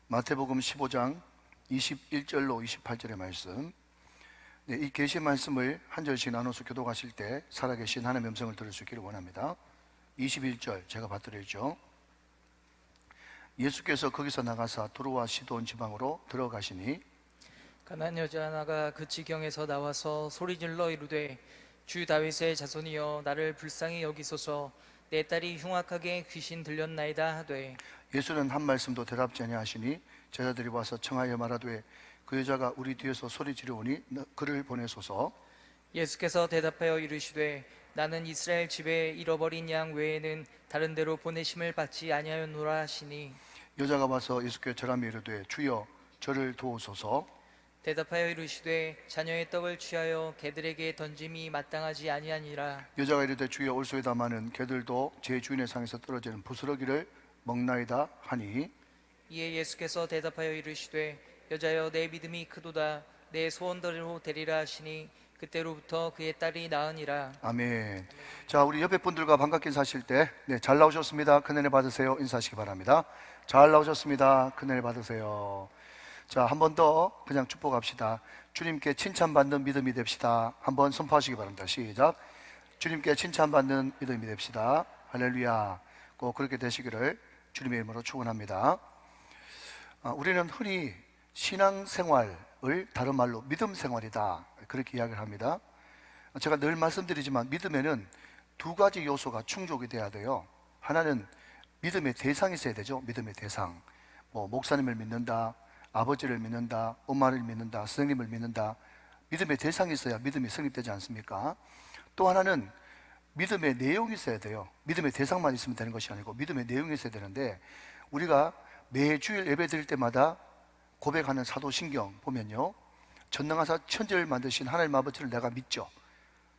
마태복음 15장 21절로 28절의 말씀. 이 계시 말씀을 한 절씩 나눠서 교독하실 때 살아계신 하나님의 음성을 들을 수 있기를 원합니다. 21절 제가 받들었죠. 예수께서 거기서 나가사 두로와 시돈 지방으로 들어가시니 가난 여자 하나가 그 지경에서 나와서 소리질러 이르되 주 다윗의 자손이여 나를 불쌍히 여기소서 내 딸이 흉악하게 귀신 들렸나이다 하되 예수는 한 말씀도 대답지 아니하시니 제자들이 와서 청하여 말하되 그 여자가 우리 뒤에서 소리 지르오니 그를 보내소서. 예수께서 대답하여 이르시되 나는 이스라엘 집에 잃어버린 양 외에는 다른 데로 보내심을 받지 아니하였노라 하시니 여자가 와서 예수께 절하며 이르되 주여 저를 도우소서. 대답하여 이르시되 자녀의 떡을 취하여 개들에게 던짐이 마땅하지 아니하니라. 여자가 이르되 주여 올소이다마는 개들도 제 주인의 상에서 떨어지는 부스러기를 먹나이다 하니 이에 예수께서 대답하여 이르시되 여자여 내 믿음이 크도다 내 소원대로 되리라 하시니 그때로부터 그의 딸이 나으니라. 아멘. 자, 우리 옆에 분들과 반갑게 인사하실 때 잘 나오셨습니다, 큰 은혜 받으세요 인사하시기 바랍니다. 잘 나오셨습니다, 큰 은혜 받으세요. 자, 한 번 더 그냥 축복합시다. 주님께 칭찬받는 믿음이 됩시다. 한번 선포하시기 바랍니다. 시작. 주님께 칭찬받는 믿음이 됩시다. 할렐루야. 꼭 그렇게 되시기를 주님의 이름으로 축원합니다. 우리는 흔히 신앙생활을 다른 말로 믿음 생활이다 그렇게 이야기를 합니다. 제가 늘 말씀드리지만 믿음에는 두 가지 요소가 충족이 돼야 돼요. 하나는 믿음의 대상이 있어야 되죠. 믿음의 대상. 목사님을 믿는다, 아버지를 믿는다, 엄마를 믿는다, 선생님을 믿는다. 믿음의 대상이 있어야 믿음이 성립되지 않습니까? 또 하나는 믿음의 내용이 있어야 돼요. 믿음의 대상만 있으면 되는 것이 아니고 믿음의 내용이 있어야 되는데, 우리가 매주일 예배 드릴 때마다 고백하는 사도신경 보면요, 전능하사 천지를 만드신 하나님 아버지를 내가 믿죠.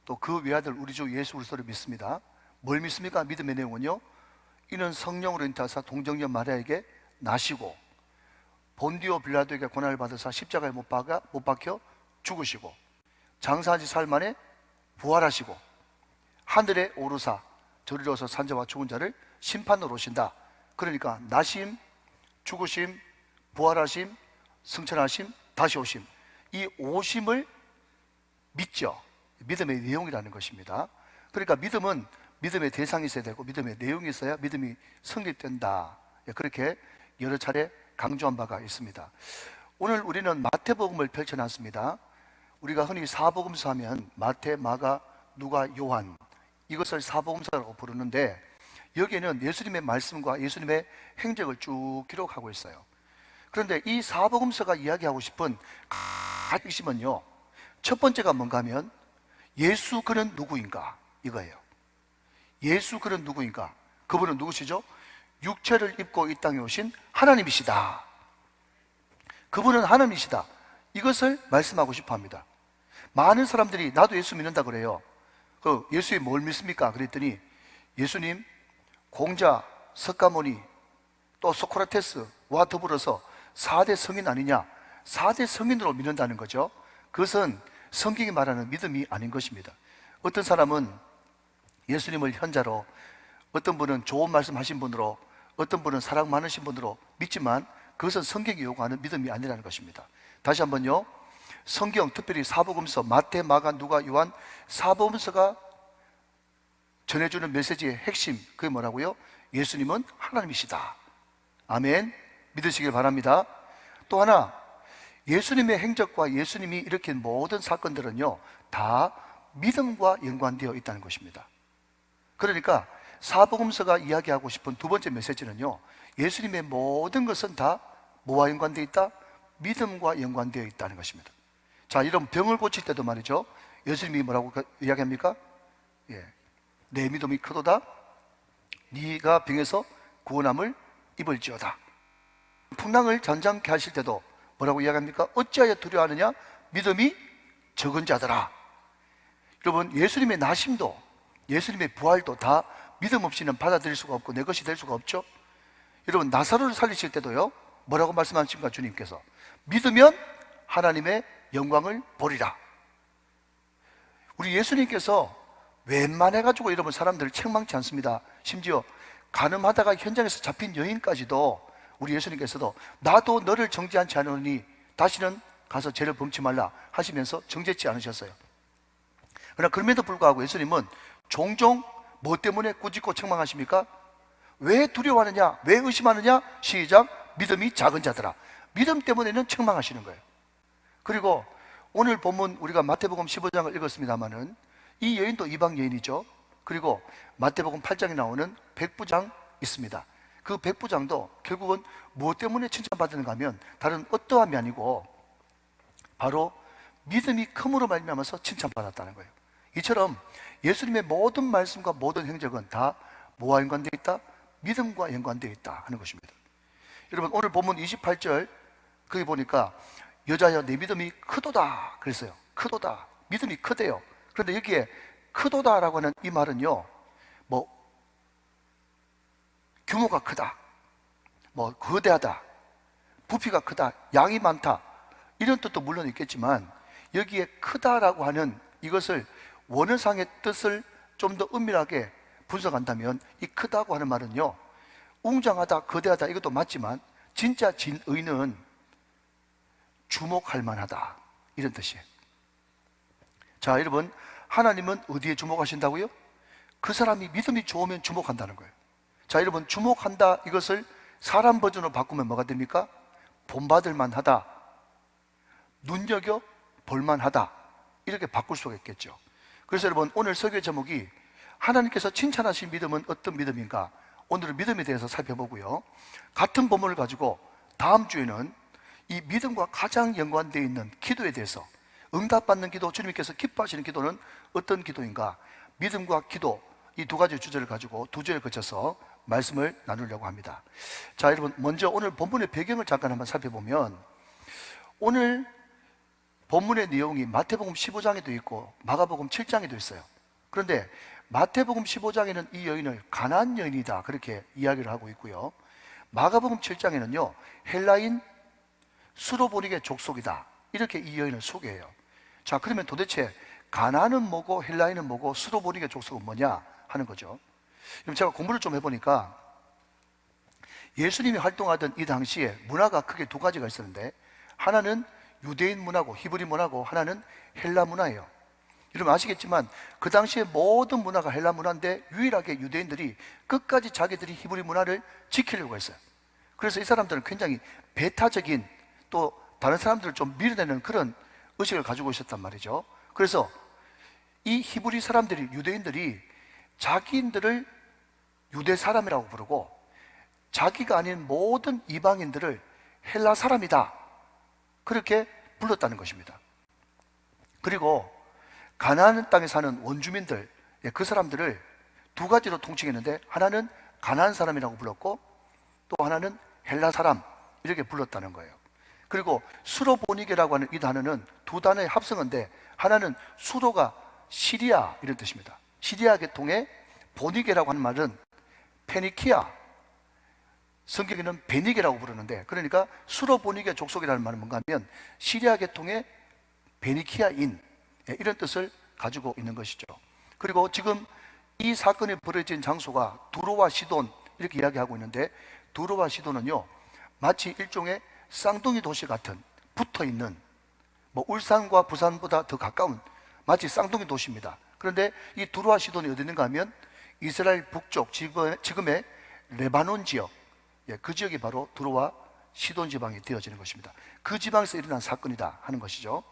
또 그 외아들 우리 주 예수 그리스도를 믿습니다. 뭘 믿습니까? 믿음의 내용은요, 이는 성령으로 인타하사 동정녀 마리아에게 나시고 본디오 빌라도에게 고난을 받으사 십자가에 못 박혀 죽으시고 장사한 지 사흘 만에 부활하시고 하늘에 오르사 저리로서 산자와 죽은 자를 심판으로 오신다. 그러니까 나심, 죽으심, 부활하심, 승천하심, 다시 오심, 이 오심을 믿죠. 믿음의 내용이라는 것입니다. 그러니까 믿음은 믿음의 대상이 있어야 되고 믿음의 내용이 있어야 믿음이 성립된다. 그렇게 여러 차례 강조한 바가 있습니다. 오늘 우리는 마태복음을 펼쳐놨습니다. 우리가 흔히 사복음서 하면 마태, 마가, 누가, 요한, 이것을 사복음서라고 부르는데, 여기에는 예수님의 말씀과 예수님의 행적을 쭉 기록하고 있어요. 그런데 이 사복음서가 이야기하고 싶은 핵심은요, 첫 번째가 뭔가 하면 예수 그는 누구인가 이거예요. 예수 그는 누구인가? 그분은 누구시죠? 육체를 입고 이 땅에 오신 하나님이시다. 그분은 하나님이시다. 이것을 말씀하고 싶어 합니다. 많은 사람들이 나도 예수 믿는다 그래요. 예수에 뭘 믿습니까? 그랬더니 예수님, 공자, 석가모니, 또 소크라테스와 더불어서 4대 성인 아니냐, 4대 성인으로 믿는다는 거죠. 그것은 성경이 말하는 믿음이 아닌 것입니다. 어떤 사람은 예수님을 현자로, 어떤 분은 좋은 말씀 하신 분으로, 어떤 분은 사랑 많으신 분으로 믿지만 그것은 성경이 요구하는 믿음이 아니라는 것입니다. 다시 한번요, 성경, 특별히 사복음서, 마태, 마가, 누가, 요한, 사복음서가 전해주는 메시지의 핵심, 그게 뭐라고요? 예수님은 하나님이시다. 아멘. 믿으시길 바랍니다. 또 하나, 예수님의 행적과 예수님이 일으킨 모든 사건들은요, 다 믿음과 연관되어 있다는 것입니다. 그러니까 사복음서가 이야기하고 싶은 두 번째 메시지는요, 예수님의 모든 것은 다 뭐와 연관되어 있다? 믿음과 연관되어 있다는 것입니다. 자, 이런 병을 고칠 때도 말이죠, 예수님이 뭐라고 이야기합니까? 내 믿음이 크도다 네가 병에서 구원함을 입을지어다. 풍랑을 잔잔케 하실 때도 뭐라고 이야기합니까? 어찌하여 두려워하느냐? 믿음이 적은 자들아. 여러분, 예수님의 나심도 예수님의 부활도 다 믿음 없이는 받아들일 수가 없고 내 것이 될 수가 없죠. 여러분, 나사로를 살리실 때도요, 뭐라고 말씀하십니까? 주님께서 믿으면 하나님의 영광을 보리라. 우리 예수님께서 웬만해가지고 여러분 사람들을 책망치 않습니다. 심지어 간음하다가 현장에서 잡힌 여인까지도 우리 예수님께서도 나도 너를 정죄하지 않으니 다시는 가서 죄를 범치 말라 하시면서 정죄치 않으셨어요. 그러나 그럼에도 불구하고 예수님은 종종 뭐 때문에 꾸짖고 책망하십니까? 왜 두려워하느냐? 왜 의심하느냐? 시작. 믿음이 작은 자들아. 믿음 때문에는 책망하시는 거예요. 그리고 오늘 본문 우리가 마태복음 15장을 읽었습니다마는 이 여인도 이방 여인이죠. 그리고 마태복음 8장에 나오는 백부장 있습니다. 그 백부장도 결국은 무엇 때문에 칭찬받는가 하면 다른 어떠함이 아니고 바로 믿음이 큼으로 말미암아서 칭찬받았다는 거예요. 이처럼 예수님의 모든 말씀과 모든 행적은 다 뭐와 연관되어 있다? 믿음과 연관되어 있다 하는 것입니다. 여러분 오늘 본문 28절 거기 보니까 여자여 내 믿음이 크도다 그랬어요. 크도다. 믿음이 크대요. 그런데 여기에 크도다라고 하는 이 말은요, 뭐 규모가 크다, 뭐 거대하다, 부피가 크다, 양이 많다 이런 뜻도 물론 있겠지만 여기에 크다라고 하는 이것을 원어상의 뜻을 좀 더 은밀하게 분석한다면 이 크다고 하는 말은요, 웅장하다, 거대하다 이것도 맞지만 진짜 진의는 주목할 만하다 이런 뜻이에요. 자, 여러분 하나님은 어디에 주목하신다고요? 그 사람이 믿음이 좋으면 주목한다는 거예요. 자, 여러분 주목한다 이것을 사람 버전으로 바꾸면 뭐가 됩니까? 본받을 만하다, 눈여겨 볼만하다 이렇게 바꿀 수가 있겠죠. 그래서 여러분 오늘 설교 제목이 하나님께서 칭찬하신 믿음은 어떤 믿음인가? 오늘은 믿음에 대해서 살펴보고요, 같은 본문을 가지고 다음 주에는 이 믿음과 가장 연관되어 있는 기도에 대해서, 응답받는 기도, 주님께서 기뻐하시는 기도는 어떤 기도인가? 믿음과 기도 이 두 가지 주제를 가지고 두 주에 거쳐서 말씀을 나누려고 합니다. 자, 여러분 먼저 오늘 본문의 배경을 잠깐 한번 살펴보면 오늘 본문의 내용이 마태복음 15장에도 있고 마가복음 7장에도 있어요. 그런데 마태복음 15장에는 이 여인을 가나안 여인이다 그렇게 이야기를 하고 있고요, 마가복음 7장에는요 헬라인 수로보닉의 족속이다 이렇게 이 여인을 소개해요. 자, 그러면 도대체 가나안은 뭐고 헬라인은 뭐고 수로보닉의 족속은 뭐냐 하는 거죠. 그럼 제가 공부를 좀 해보니까 예수님이 활동하던 이 당시에 문화가 크게 두 가지가 있었는데 하나는 유대인 문화고 히브리 문화고 하나는 헬라 문화예요. 여러분 아시겠지만 그 당시에 모든 문화가 헬라 문화인데 유일하게 유대인들이 끝까지 자기들이 히브리 문화를 지키려고 했어요. 그래서 이 사람들은 굉장히 배타적인, 또 다른 사람들을 좀 밀어내는 그런 의식을 가지고 있었단 말이죠. 그래서 이 히브리 사람들이, 유대인들이 자기인들을 유대 사람이라고 부르고 자기가 아닌 모든 이방인들을 헬라 사람이다 그렇게 불렀다는 것입니다. 그리고 가나안 땅에 사는 원주민들, 그 사람들을 두 가지로 통칭했는데 하나는 가나안 사람이라고 불렀고 또 하나는 헬라 사람 이렇게 불렀다는 거예요. 그리고 수로보니게라고 하는 이 단어는 두 단어의 합성어인데 하나는 수로가 시리아 이런 뜻입니다. 시리아 계통의 보니게라고 하는 말은 페니키아, 성경에는 베니게라고 부르는데, 그러니까 수로보니게 족속이라는 말은 뭔가 하면 시리아 계통의 베니키아인 이런 뜻을 가지고 있는 것이죠. 그리고 지금 이 사건이 벌어진 장소가 두로와 시돈 이렇게 이야기하고 있는데 두로와 시돈은요 마치 일종의 쌍둥이 도시 같은 붙어있는, 뭐 울산과 부산보다 더 가까운 마치 쌍둥이 도시입니다. 그런데 이 두로와 시돈이 어디 있는가 하면 이스라엘 북쪽 지금의 레바논 지역, 그 지역이 바로 두로와 시돈 지방이 되어지는 것입니다. 그 지방에서 일어난 사건이다 하는 것이죠.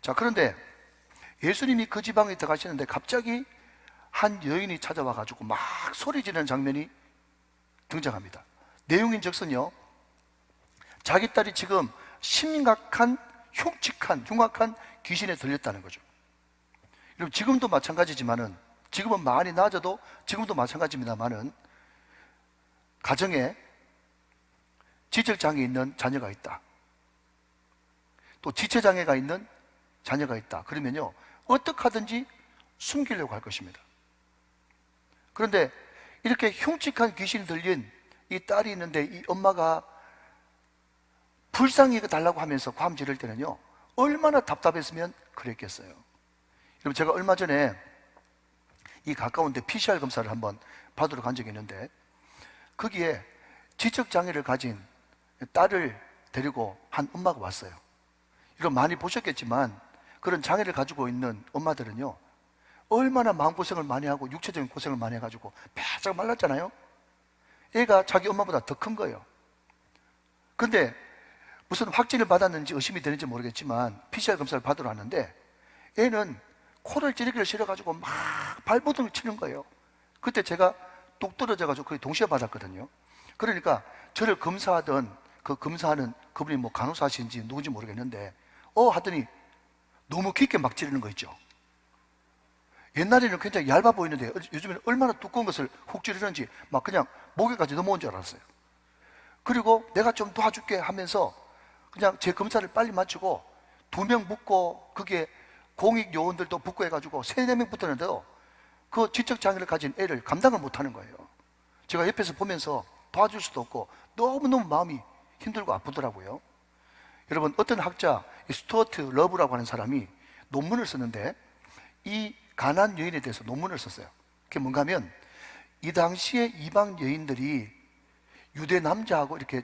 자, 그런데 예수님이 그 지방에 들어가시는데 갑자기 한 여인이 찾아와 가지고 막 소리 지르는 장면이 등장합니다. 내용인즉슨요 자기 딸이 지금 심각한 흉측한 흉악한 귀신에 들렸다는 거죠. 여러분 지금도 마찬가지지만은, 지금은 많이 나아져도 지금도 마찬가지입니다만은 가정에 지적장애 있는 자녀가 있다, 또 지체장애가 있는 자녀가 있다 그러면요 어떻게 하든지 숨기려고 할 것입니다. 그런데 이렇게 흉측한 귀신이 들린 이 딸이 있는데 이 엄마가 불쌍히 달라고 하면서 ความ 지를 때는요 얼마나 답답했으면 그랬겠어요. 여러분 제가 얼마 전에 이 가까운 데 PCR 검사를 한번 받으러 간 적이 있는데 거기에 지적장애를 가진 딸을 데리고 한 엄마가 왔어요. 이런 많이 보셨겠지만 그런 장애를 가지고 있는 엄마들은요, 얼마나 마음고생을 많이 하고 육체적인 고생을 많이 해가지고 바짝 말랐잖아요. 애가 자기 엄마보다 더 큰 거예요. 근데 무슨 확진을 받았는지 의심이 되는지 모르겠지만 PCR 검사를 받으러 왔는데 애는 코를 찌르기를 싫어가지고 막 발버둥을 치는 거예요. 그때 제가 뚝 떨어져가지고 거의 동시에 받았거든요. 그러니까 저를 검사하던 그 검사하는 그분이 뭐 간호사신지 누군지 모르겠는데 하더니 너무 깊게 막 찌르는 거 있죠. 옛날에는 굉장히 얇아 보이는데 요즘에는 얼마나 두꺼운 것을 훅 찌르는지 막 그냥 목에까지 넘어온 줄 알았어요. 그리고 내가 좀 도와줄게 하면서 그냥 제 검사를 빨리 마치고 2명 붙고 그게 공익 요원들도 붙고 해가지고 3-4명 붙었는데요, 그 지적장애를 가진 애를 감당을 못하는 거예요. 제가 옆에서 보면서 도와줄 수도 없고 너무너무 마음이 힘들고 아프더라고요. 여러분, 어떤 학자 스튜어트 러브라고 하는 사람이 논문을 썼는데 이 가난 여인에 대해서 논문을 썼어요. 그게 뭔가 하면 이 당시에 이방 여인들이 유대 남자하고 이렇게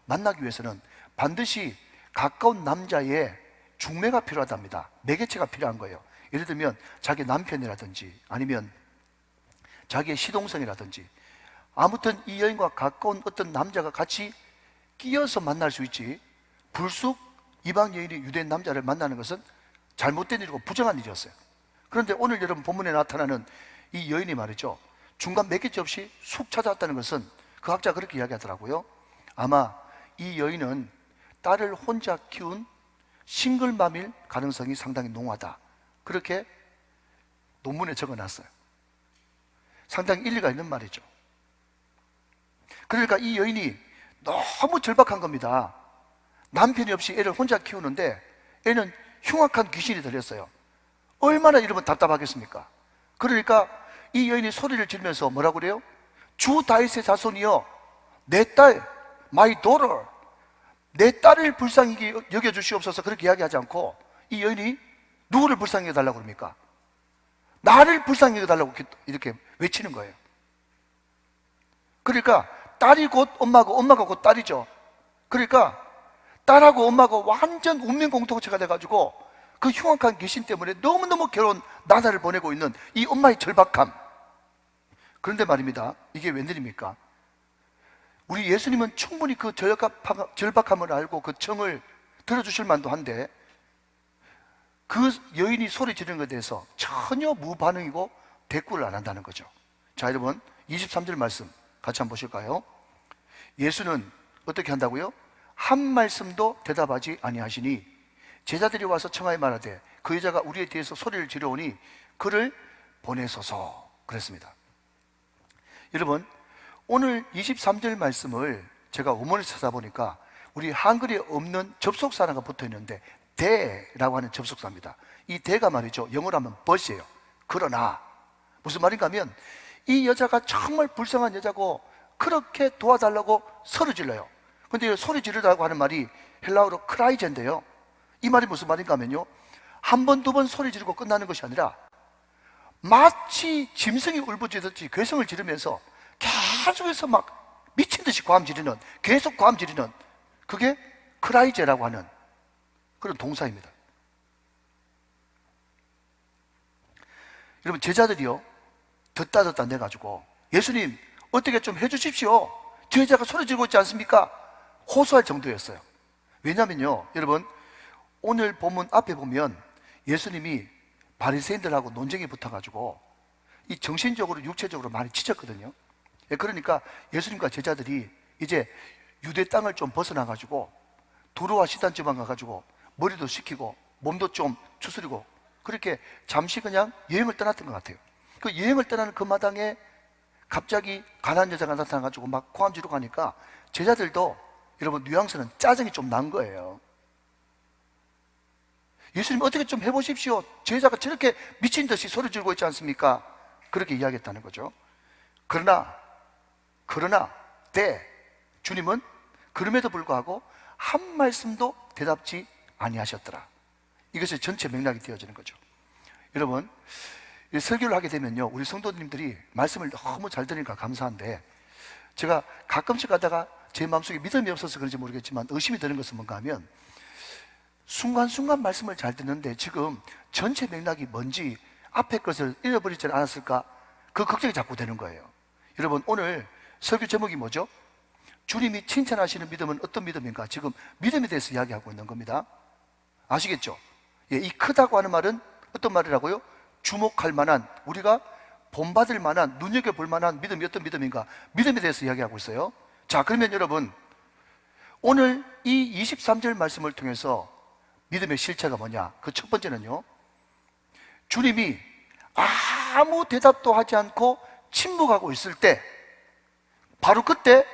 만나기 위해서는 반드시 가까운 남자의 중매가 필요하답니다. 매개체가 필요한 거예요. 예를 들면 자기 남편이라든지 아니면 자기의 시동생이라든지, 아무튼 이 여인과 가까운 어떤 남자가 같이 끼어서 만날 수 있지, 불쑥 이방 여인이 유대인 남자를 만나는 것은 잘못된 일이고 부정한 일이었어요. 그런데 오늘 여러분 본문에 나타나는 이 여인이 말이죠, 중간 매개체 없이 쑥 찾아왔다는 것은 그 학자가 그렇게 이야기하더라고요. 아마 이 여인은 딸을 혼자 키운 싱글맘일 가능성이 상당히 농후하다, 그렇게 논문에 적어놨어요. 상당히 일리가 있는 말이죠. 그러니까 이 여인이 너무 절박한 겁니다. 남편이 없이 애를 혼자 키우는데 애는 흉악한 귀신이 들렸어요. 얼마나 이러면 답답하겠습니까? 그러니까 이 여인이 소리를 지르면서 뭐라고 그래요? 주 다윗의 자손이여, 내 딸, my daughter, 내 딸을 불쌍히 여겨주시옵소서, 그렇게 이야기하지 않고 이 여인이 누구를 불쌍히 여겨달라고 그럽니까? 나를 불쌍히 여겨달라고 이렇게 외치는 거예요. 그러니까 딸이 곧 엄마고 엄마가 곧 딸이죠. 그러니까 딸하고 엄마가 완전 운명 공동체가 돼가지고 그 흉악한 귀신 때문에 너무너무 괴로운 나날을 보내고 있는 이 엄마의 절박함. 그런데 말입니다, 이게 웬일입니까? 우리 예수님은 충분히 그 절박함을 알고 그 청을 들어주실 만도 한데 그 여인이 소리 지르는 것에 대해서 전혀 무반응이고 대꾸를 안 한다는 거죠. 자, 여러분 23절 말씀 같이 한번 보실까요? 예수는 어떻게 한다고요? 한 말씀도 대답하지 아니하시니 제자들이 와서 청하여 말하되 그 여자가 우리에 대해서 소리를 지르오니 그를 보내소서 그랬습니다. 여러분, 오늘 23절 말씀을 제가 원문에서 찾아보니까 우리 한글에 없는 접속사 하나가 붙어 있는데 대라고 하는 접속사입니다. 이 대가 말이죠, 영어로 하면 but이에요. 그러나 무슨 말인가 하면 이 여자가 정말 불쌍한 여자고 그렇게 도와달라고 소리 질러요. 근데 소리 지르라고 하는 말이 헬라어로 크라이젠데요, 이 말이 무슨 말인가 하면요, 한 번, 두 번 소리 지르고 끝나는 것이 아니라 마치 짐승이 울부짖듯이 괴성을 지르면서 계속해서 막 미친 듯이 고함 지르는, 계속 고함 지르는, 그게 크라이제라고 하는 그런 동사입니다. 여러분, 제자들이요 듣다 내가지고 예수님 어떻게 좀 해주십시오, 저 여자가 소리 지르고 있지 않습니까? 호소할 정도였어요. 왜냐면요, 여러분 오늘 본문 앞에 보면 예수님이 바리새인들하고 논쟁이 붙어가지고 이 정신적으로 육체적으로 많이 지쳤거든요. 그러니까 예수님과 제자들이 이제 유대 땅을 좀 벗어나가지고 두로와 시단 지방 가가지고 머리도 식히고 몸도 좀 추스리고 그렇게 잠시 그냥 여행을 떠났던 것 같아요. 그 여행을 떠나는 그 마당에 갑자기 가난한 여자가 나타나가지고 막 고함 지르고 가니까 제자들도 여러분 뉘앙스는 짜증이 좀 난 거예요. 예수님 어떻게 좀 해보십시오, 제자가 저렇게 미친 듯이 소리 지르고 있지 않습니까? 그렇게 이야기했다는 거죠. 그러나 주님은 그럼에도 불구하고 한 말씀도 대답지 아니하셨더라. 이것이 전체 맥락이 되어지는 거죠. 여러분, 설교를 하게 되면요 우리 성도님들이 말씀을 너무 잘 들으니까 감사한데 제가 가끔씩 가다가 제 마음속에 믿음이 없어서 그런지 모르겠지만 의심이 드는 것은 뭔가 하면 순간순간 말씀을 잘 듣는데 지금 전체 맥락이 뭔지 앞에 것을 잃어버리지 않았을까? 그 걱정이 자꾸 되는 거예요. 여러분, 오늘 설교 제목이 뭐죠? 주님이 칭찬하시는 믿음은 어떤 믿음인가? 지금 믿음에 대해서 이야기하고 있는 겁니다. 아시겠죠? 예, 이 크다고 하는 말은 어떤 말이라고요? 주목할 만한, 우리가 본받을 만한, 눈여겨볼 만한 믿음이 어떤 믿음인가? 믿음에 대해서 이야기하고 있어요. 자, 그러면 여러분, 오늘 이 23절 말씀을 통해서 믿음의 실체가 뭐냐? 그 첫 번째는요, 주님이 아무 대답도 하지 않고 침묵하고 있을 때, 바로 그때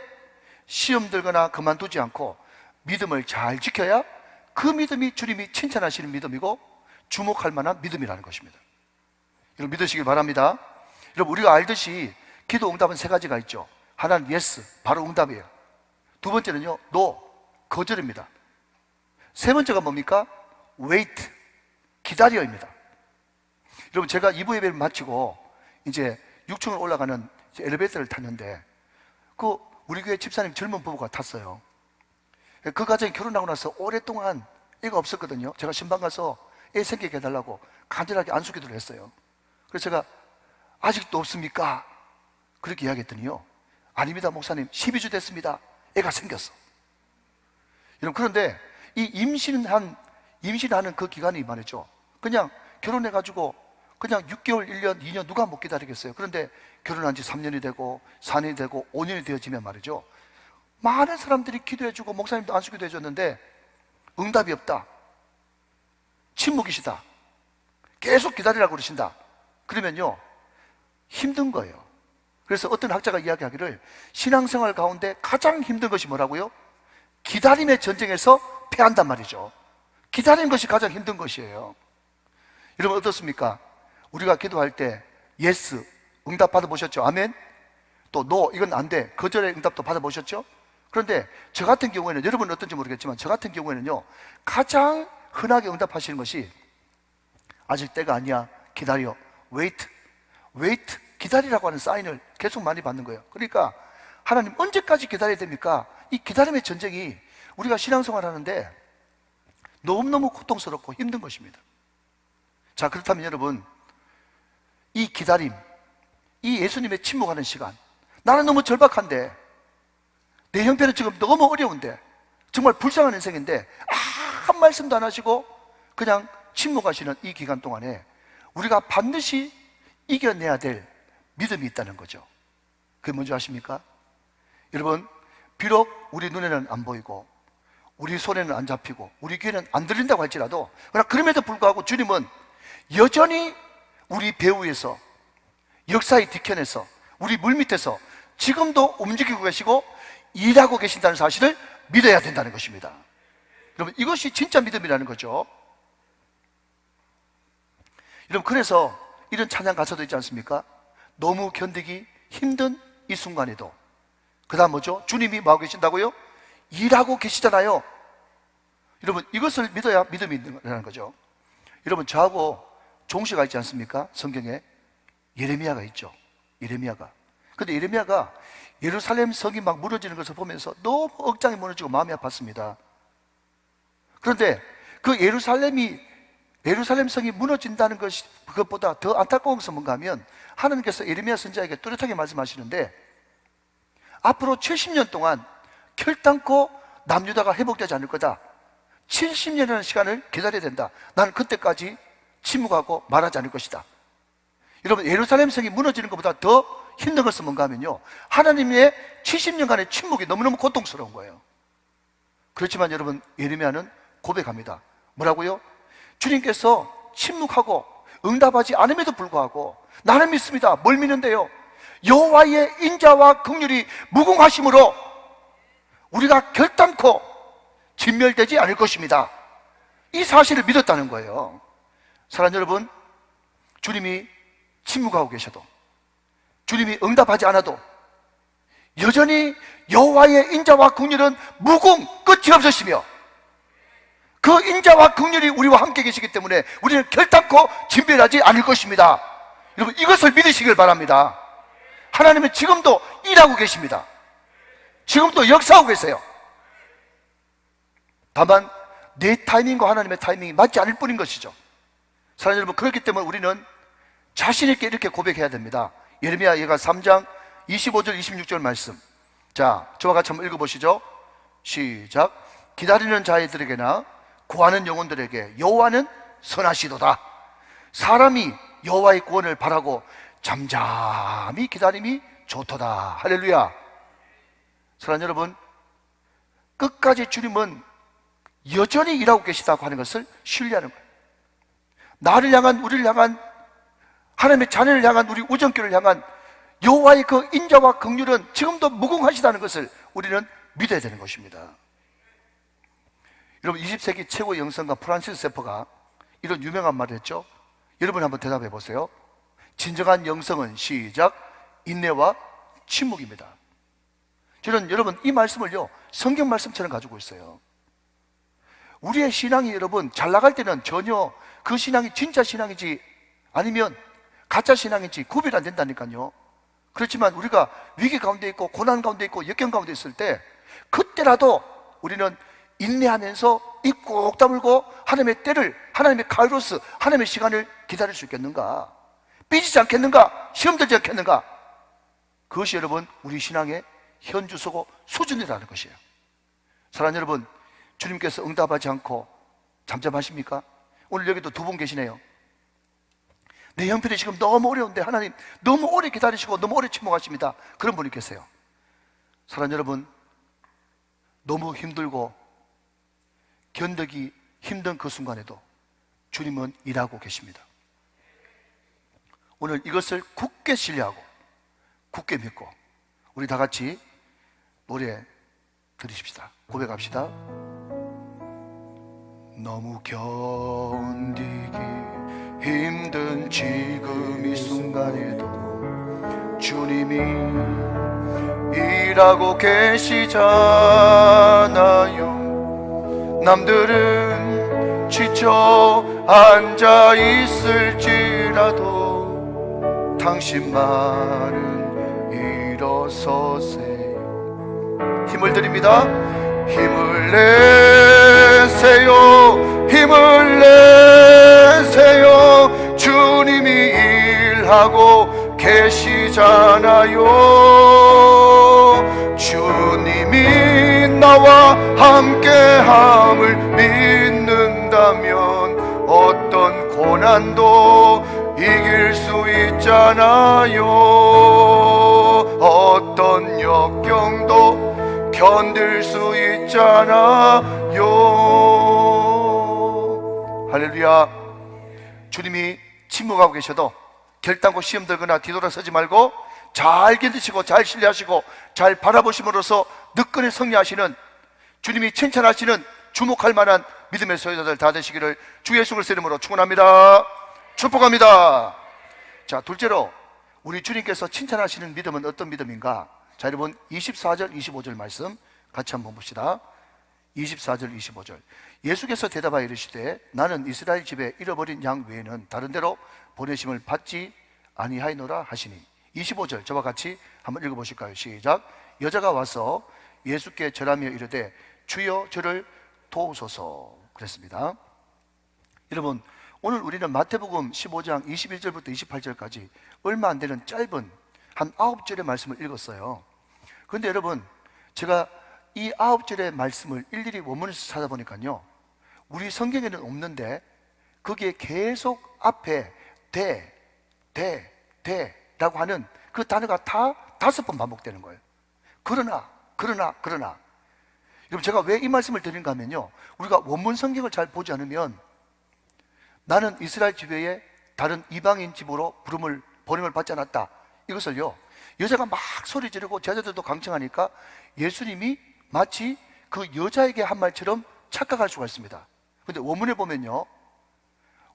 시험 들거나 그만두지 않고 믿음을 잘 지켜야 그 믿음이 주님이 칭찬하시는 믿음이고 주목할 만한 믿음이라는 것입니다. 여러분, 믿으시길 바랍니다. 여러분, 우리가 알듯이 기도 응답은 세 가지가 있죠. 하나는 yes, 바로 응답이에요. 두 번째는요, no, 거절입니다. 세 번째가 뭡니까? wait, 기다려입니다. 여러분, 제가 2부 예배를 마치고 이제 6층을 올라가는 이제 엘리베이터를 탔는데 그 우리 교회 집사님 젊은 부부가 탔어요. 그 가정이 결혼하고 나서 오랫동안 애가 없었거든요. 제가 신방 가서 애 생기게 해달라고 간절하게 안수기도를 했어요. 그래서 제가 아직도 없습니까? 그렇게 이야기했더니요, 아닙니다 목사님, 12주 됐습니다. 애가 생겼어. 여러분, 그런데 이 임신하는 그 기간이 말이죠, 그냥 결혼해가지고 그냥 6개월, 1년, 2년 누가 못 기다리겠어요. 그런데 결혼한 지 3년이 되고 4년이 되고 5년이 되어지면 말이죠, 많은 사람들이 기도해주고 목사님도 안수기도 해줬는데 응답이 없다, 침묵이시다, 계속 기다리라고 그러신다. 그러면요, 힘든 거예요. 그래서 어떤 학자가 이야기하기를 신앙생활 가운데 가장 힘든 것이 뭐라고요? 기다림의 전쟁에서 패한단 말이죠. 기다리는 것이 가장 힘든 것이에요. 여러분, 어떻습니까? 우리가 기도할 때 yes, 응답 받아보셨죠? 아멘? 또 no, 이건 안 돼, 거절의 응답도 받아보셨죠? 그런데 저 같은 경우에는, 여러분은 어떤지 모르겠지만 저 같은 경우에는요, 가장 흔하게 응답하시는 것이 아직 때가 아니야, 기다려, wait, wait, 기다리라고 하는 사인을 계속 많이 받는 거예요. 그러니까 하나님 언제까지 기다려야 됩니까? 이 기다림의 전쟁이 우리가 신앙생활 하는데 너무너무 고통스럽고 힘든 것입니다. 자, 그렇다면 여러분, 이 기다림, 이 예수님의 침묵하는 시간, 나는 너무 절박한데, 내 형편은 지금 너무 어려운데, 정말 불쌍한 인생인데 한 말씀도 안 하시고 그냥 침묵하시는 이 기간 동안에 우리가 반드시 이겨내야 될 믿음이 있다는 거죠. 그게 뭔지 아십니까? 여러분, 비록 우리 눈에는 안 보이고 우리 손에는 안 잡히고 우리 귀에는 안 들린다고 할지라도, 그러나 그럼에도 불구하고 주님은 여전히 우리 배후에서, 역사의 뒤편에서, 우리 물밑에서 지금도 움직이고 계시고 일하고 계신다는 사실을 믿어야 된다는 것입니다. 여러분, 이것이 진짜 믿음이라는 거죠. 여러분, 그래서 이런 찬양 가사도 있지 않습니까? 너무 견디기 힘든 이 순간에도, 그 다음 뭐죠? 주님이 뭐하고 계신다고요? 일하고 계시잖아요. 여러분, 이것을 믿어야 믿음이 있는 거죠. 여러분, 저하고 종씨가 있지 않습니까? 성경에 예레미야가 있죠. 예레미야가. 근데 예레미야가 예루살렘 성이 막 무너지는 것을 보면서 너무 억장이 무너지고 마음이 아팠습니다. 그런데 그 예루살렘 성이 무너진다는 것이, 그것보다 더 안타까운 것은 뭔가 하면 하나님께서 예레미야 선지자에게 뚜렷하게 말씀하시는데, 앞으로 70년 동안 결단코 남유다가 회복되지 않을 거다. 70년이라는 시간을 기다려야 된다. 나는 그때까지 침묵하고 말하지 않을 것이다. 여러분, 예루살렘 성이 무너지는 것보다 더 힘든 것은 뭔가 하면요, 하나님의 70년간의 침묵이 너무너무 고통스러운 거예요. 그렇지만 여러분, 예레미야는 고백합니다. 뭐라고요? 주님께서 침묵하고 응답하지 않음에도 불구하고 나는 믿습니다. 뭘 믿는데요? 여호와의 인자와 긍휼이 무궁하심으로 우리가 결단코 진멸되지 않을 것입니다. 이 사실을 믿었다는 거예요. 사랑하는 여러분, 주님이 침묵하고 계셔도, 주님이 응답하지 않아도 여전히 여호와의 인자와 긍휼은 무궁, 끝이 없으시며 그 인자와 긍휼이 우리와 함께 계시기 때문에 우리는 결단코 진멸하지 않을 것입니다. 여러분, 이것을 믿으시길 바랍니다. 하나님은 지금도 일하고 계십니다. 지금도 역사하고 계세요. 다만 내 타이밍과 하나님의 타이밍이 맞지 않을 뿐인 것이죠. 사랑하는 여러분, 그렇기 때문에 우리는 자신 있게 이렇게 고백해야 됩니다. 예레미야 예가 3장 25절 26절 말씀, 자, 저와 같이 한번 읽어보시죠. 시작. 기다리는 자들에게나 구하는 영혼들에게 여호와는 선하시도다. 사람이 여호와의 구원을 바라고 잠잠히 기다림이 좋도다. 할렐루야. 사랑하는 여러분, 끝까지 주님은 여전히 일하고 계시다고 하는 것을 신뢰하는 거예요. 나를 향한, 우리를 향한, 하나님의 자녀를 향한, 우리 우정교를 향한 여호와의 그 인자와 긍휼은 지금도 무궁하시다는 것을 우리는 믿어야 되는 것입니다. 여러분, 20세기 최고의 영성가 프란시스 세퍼가 이런 유명한 말을 했죠. 여러분 한번 대답해 보세요. 진정한 영성은 시작, 인내와 침묵입니다. 저는 여러분 이 말씀을요, 성경 말씀처럼 가지고 있어요. 우리의 신앙이 여러분 잘 나갈 때는 전혀 그 신앙이 진짜 신앙이지 아니면 가짜 신앙인지 구별 안 된다니까요. 그렇지만 우리가 위기 가운데 있고 고난 가운데 있고 역경 가운데 있을 때 그때라도 우리는 인내하면서 입 꼭 다물고 하나님의 때를, 하나님의 카이로스, 하나님의 시간을 기다릴 수 있겠는가? 삐지지 않겠는가? 시험 들지 않겠는가? 그것이 여러분 우리 신앙의 현주소고 수준이라는 것이에요. 사랑하는 여러분, 주님께서 응답하지 않고 잠잠하십니까? 오늘 여기도 두 분 계시네요. 내 형편이 지금 너무 어려운데 하나님 너무 오래 기다리시고 너무 오래 침묵하십니다. 그런 분이 계세요. 사랑하는 여러분, 너무 힘들고 견디기 힘든 그 순간에도 주님은 일하고 계십니다. 오늘 이것을 굳게 신뢰하고 굳게 믿고 우리 다 같이 노래 들으십시다. 고백합시다. 너무 견디기 힘든 지금 이 순간에도 주님이 일하고 계시잖아요. 남들은 지쳐 앉아 있을지라도 당신만은 일어서세요. 힘을 드립니다. 힘을 내세요. 힘을 내세요. 주님이 일하고 계시잖아요. 주님이 나와 함께함을 믿는다면 어떤 고난도 이길 수 있잖아요. 어떤 역경도 견딜 수 있잖아요. 할렐루야. 주님이 침묵하고 계셔도 결단코 시험 들거나 뒤돌아서지 말고 잘 견디시고 잘 신뢰하시고 잘 바라보심으로써 늦건에 승리하시는, 주님이 칭찬하시는 주목할 만한 믿음의 소유자들 다 되시기를 주 예수 그리스도의 이름으로 축원합니다. 축복합니다. 자, 둘째로 우리 주님께서 칭찬하시는 믿음은 어떤 믿음인가? 자, 여러분 24절 25절 말씀 같이 한번 봅시다. 24절 25절. 예수께서 대답하여 이르시되 나는 이스라엘 집에 잃어버린 양 외에는 다른 데로 보내심을 받지 아니하이노라 하시니. 25절 저와 같이 한번 읽어보실까요? 시작. 여자가 와서 예수께 절하며 이르되 주여 저를 도우소서 그랬습니다. 여러분, 오늘 우리는 마태복음 15장 21절부터 28절까지 얼마 안 되는 짧은 한 9절의 말씀을 읽었어요. 그런데 여러분, 제가 이 9절의 말씀을 일일이 원문에서 찾아보니까요, 우리 성경에는 없는데 거기에 계속 앞에 라고 하는 그 단어가 다 5번 반복되는 거예요. 그러나. 여러분, 제가 왜 이 말씀을 드리는가 하면요, 우리가 원문 성경을 잘 보지 않으면 나는 이스라엘 집외에 다른 이방인 집으로 보냄을 받지 않았다, 이것을요, 여자가 막 소리 지르고 제자들도 강청하니까 예수님이 마치 그 여자에게 한 말처럼 착각할 수가 있습니다. 그런데 원문에 보면요,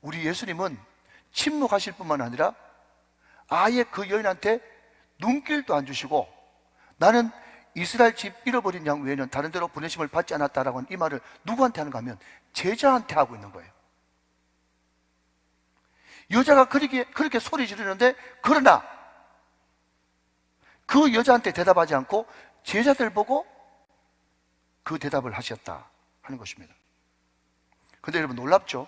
우리 예수님은 침묵하실 뿐만 아니라 아예 그 여인한테 눈길도 안 주시고 나는 이스라엘 집 잃어버린 양 외에는 다른 데로 보내심을 받지 않았다라고 하는 이 말을 누구한테 하는가 하면 제자한테 하고 있는 거예요. 여자가 그렇게 소리 지르는데, 그러나 그 여자한테 대답하지 않고 제자들 보고 그 대답을 하셨다 하는 것입니다. 근데 여러분 놀랍죠?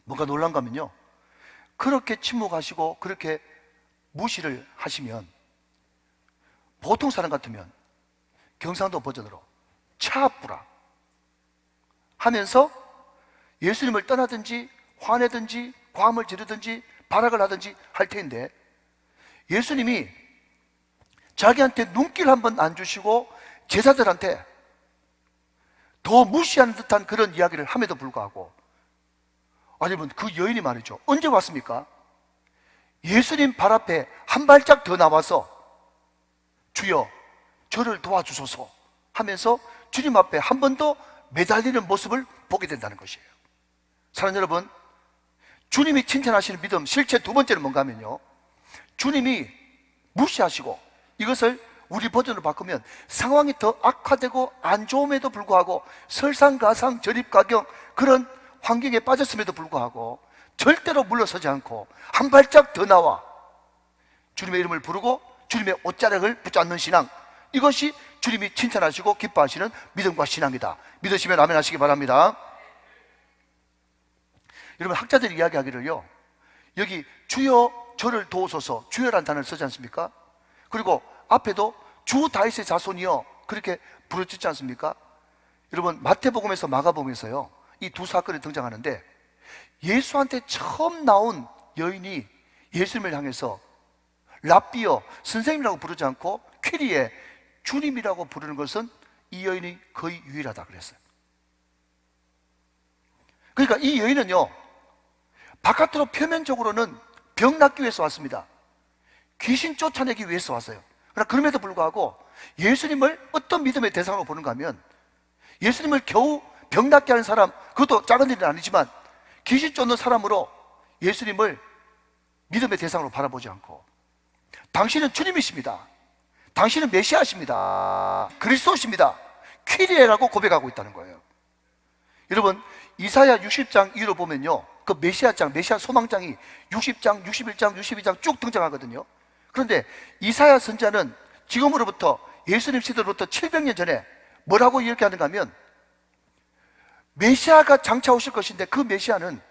뭐가 놀란가 하면요, 그렇게 침묵하시고 그렇게 무시를 하시면 보통 사람 같으면 경상도 버전으로 차압부라 하면서 예수님을 떠나든지 화내든지 과음을 지르든지 발악을 하든지 할 텐데, 예수님이 자기한테 눈길 한번 안 주시고 제자들한테 더 무시하는 듯한 그런 이야기를 함에도 불구하고, 여러분 그 여인이 말이죠, 언제 왔습니까? 예수님 발 앞에 한 발짝 더 나와서 주여 저를 도와주소서 하면서 주님 앞에 한 번 더 매달리는 모습을 보게 된다는 것이에요. 사랑하는 여러분, 주님이 칭찬하시는 믿음 실체 두 번째는 뭔가 하면요, 주님이 무시하시고, 이것을 우리 버전으로 바꾸면 상황이 더 악화되고 안 좋음에도 불구하고 설상가상 저립가경 그런 환경에 빠졌음에도 불구하고 절대로 물러서지 않고 한 발짝 더 나와 주님의 이름을 부르고 주님의 옷자락을 붙잡는 신앙, 이것이 주님이 칭찬하시고 기뻐하시는 믿음과 신앙이다. 믿으시면 아멘 하시기 바랍니다. 여러분, 학자들이 이야기하기를요, 여기 주여 저를 도우소서, 주여란 단어를 쓰지 않습니까? 그리고 앞에도 주 다윗의 자손이여 그렇게 부르짖지 않습니까? 여러분, 마태복음에서 마가복음에서요, 이 두 사건이 등장하는데, 예수한테 처음 나온 여인이 예수님을 향해서 랍비여 선생님이라고 부르지 않고 퀴리에 주님이라고 부르는 것은 이 여인이 거의 유일하다 그랬어요. 그러니까 이 여인은요, 바깥으로 표면적으로는 병 낫기 위해서 왔습니다. 귀신 쫓아내기 위해서 왔어요. 그러나 그럼에도 불구하고 예수님을 어떤 믿음의 대상으로 보는가 하면, 예수님을 겨우 병 낫게 하는 사람, 그것도 작은 일은 아니지만 귀신 쫓는 사람으로 예수님을 믿음의 대상으로 바라보지 않고, 당신은 주님이십니다, 당신은 메시아십니다, 그리스도십니다, 퀴리에라고 고백하고 있다는 거예요. 여러분, 이사야 60장 2로 보면요, 그 메시아장, 메시아 소망장이 60장, 61장, 62장 쭉 등장하거든요. 그런데 이사야 선지자는 지금으로부터, 예수님 시대로부터 700년 전에 뭐라고 이야기하는가 하면, 메시아가 장차 오실 것인데 그 메시아는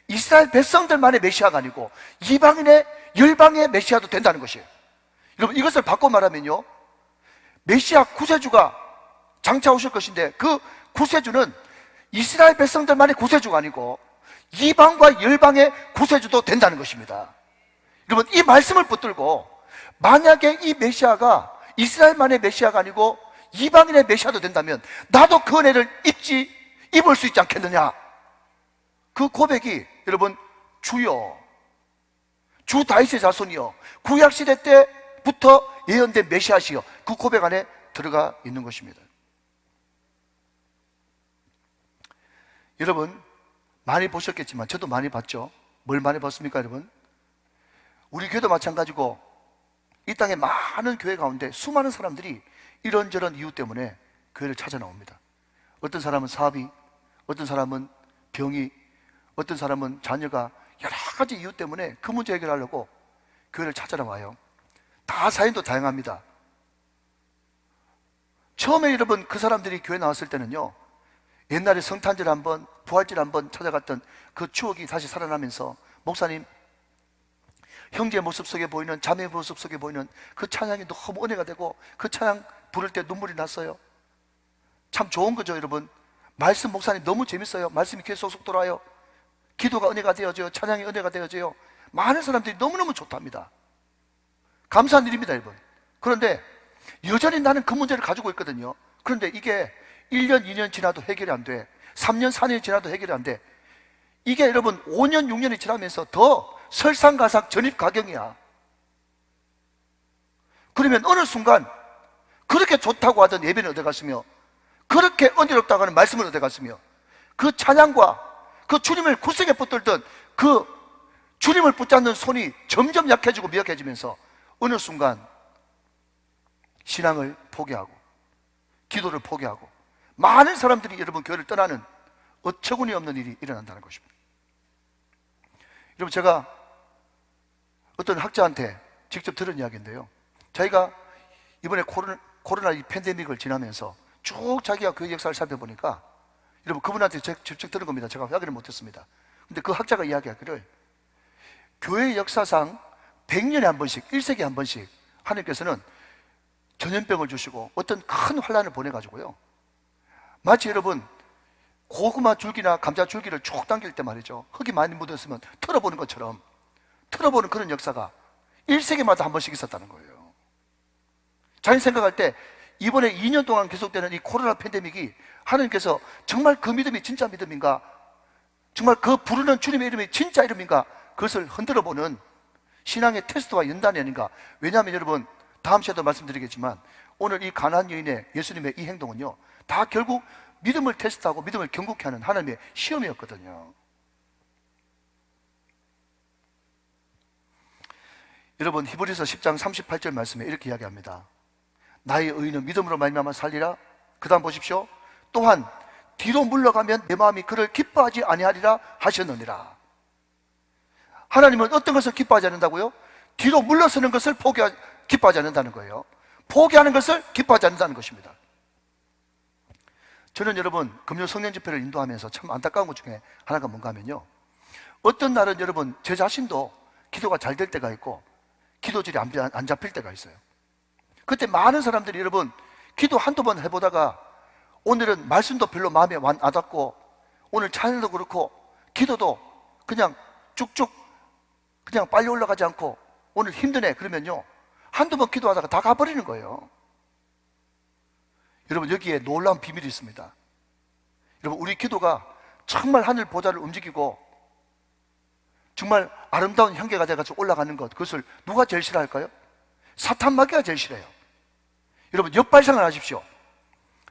이스라엘 백성들만의 메시아가 아니고 이방인의 열방의 메시아도 된다는 것이에요. 여러분, 이것을 바꿔 말하면요, 메시아 구세주가 장차 오실 것인데 그 구세주는 이스라엘 백성들만의 구세주가 아니고 이방과 열방의 구세주도 된다는 것입니다. 여러분, 이 말씀을 붙들고 만약에 이 메시아가 이스라엘만의 메시아가 아니고 이방인의 메시아도 된다면 나도 그 은혜를 입을 수 있지 않겠느냐, 그 고백이 여러분, 주여 주 다윗의 자손이여 구약시대 때부터 예언된 메시아시여, 그 고백 안에 들어가 있는 것입니다. 여러분, 많이 보셨겠지만 저도 많이 봤죠. 뭘 많이 봤습니까 여러분? 우리 교회도 마찬가지고 이 땅에 많은 교회 가운데 수많은 사람들이 이런저런 이유 때문에 교회를 찾아 나옵니다. 어떤 사람은 사비, 어떤 사람은 병이, 어떤 사람은 자녀가 여러 가지 이유 때문에 그 문제 해결하려고 교회를 찾아나 와요. 다 사연도 다양합니다. 처음에 여러분, 그 사람들이 교회 나왔을 때는요, 옛날에 성탄절 한번, 부활절 한번 찾아갔던 그 추억이 다시 살아나면서, 목사님, 형제의 모습 속에 보이는, 자매의 모습 속에 보이는 그 찬양이 너무 은혜가 되고 그 찬양 부를 때 눈물이 났어요. 참 좋은 거죠 여러분. 말씀, 목사님 너무 재밌어요. 말씀이 귀에 쏙쏙 돌아요. 기도가 은혜가 되어져요. 찬양이 은혜가 되어져요. 많은 사람들이 너무너무 좋답니다. 감사한 일입니다 여러분. 그런데 여전히 나는 그 문제를 가지고 있거든요. 그런데 이게 1년, 2년 지나도 해결이 안 돼. 3년, 4년이 지나도 해결이 안 돼. 이게 여러분 5년, 6년이 지나면서 더 설상가상 전입가경이야. 그러면 어느 순간 그렇게 좋다고 하던 예배는 어디 갔으며, 그렇게 은혜롭다고 하는 말씀은 어디 갔으며, 그 찬양과 그 주님을 굳세게 붙들던 그 주님을 붙잡는 손이 점점 약해지고 미약해지면서 어느 순간 신앙을 포기하고 기도를 포기하고 많은 사람들이 여러분 교회를 떠나는 어처구니 없는 일이 일어난다는 것입니다. 여러분, 제가 어떤 학자한테 직접 들은 이야기인데요, 자기가 이번에 코로나 이 팬데믹을 지나면서 쭉 자기가 그 역사를 살펴보니까, 여러분 그분한테 직접 들은 겁니다. 제가 확인을 못했습니다. 근데 그 학자가 이야기하기를, 교회 역사상 100년에 한 번씩, 1세기에 한 번씩 하나님께서는 전염병을 주시고 어떤 큰 환란을 보내가지고요, 마치 여러분 고구마 줄기나 감자 줄기를 쭉 당길 때 말이죠, 흙이 많이 묻었으면 털어보는 것처럼 털어보는 그런 역사가 1세기마다 한 번씩 있었다는 거예요. 자기 생각할 때 이번에 2년 동안 계속되는 이 코로나 팬데믹이 하나님께서 정말 그 믿음이 진짜 믿음인가, 정말 그 부르는 주님의 이름이 진짜 이름인가, 그것을 흔들어보는 신앙의 테스트와 연단이 아닌가. 왜냐하면 여러분, 다음 시간에도 말씀드리겠지만 오늘 이 가나안 여인의 예수님의 이 행동은요, 다 결국 믿음을 테스트하고 믿음을 경고케 하는 하나님의 시험이었거든요. 여러분, 히브리서 10장 38절 말씀에 이렇게 이야기합니다. 나의 의인은 믿음으로 말미암아 살리라. 그 다음 보십시오. 또한 뒤로 물러가면 내 마음이 그를 기뻐하지 아니하리라 하셨느니라. 하나님은 어떤 것을 기뻐하지 않는다고요? 뒤로 물러서는 것을 기뻐하지 않는다는 거예요. 포기하는 것을 기뻐하지 않는다는 것입니다. 저는 여러분, 금요 성령 집회를 인도하면서 참 안타까운 것 중에 하나가 뭔가 하면요, 어떤 날은 여러분 제 자신도 기도가 잘 될 때가 있고 기도질이 안 잡힐 때가 있어요. 그때 많은 사람들이 여러분 기도 한두 번 해보다가 오늘은 말씀도 별로 마음에 안 와닿고 오늘 찬양도 그렇고 기도도 그냥 쭉쭉 그냥 빨리 올라가지 않고 오늘 힘드네 그러면요, 한두 번 기도하다가 다 가버리는 거예요. 여러분, 여기에 놀라운 비밀이 있습니다. 여러분, 우리 기도가 정말 하늘 보좌를 움직이고 정말 아름다운 향기가 돼가지고 올라가는 것, 그것을 누가 제일 싫어할까요? 사탄 마귀가 제일 싫어요. 여러분, 역발상을 하십시오.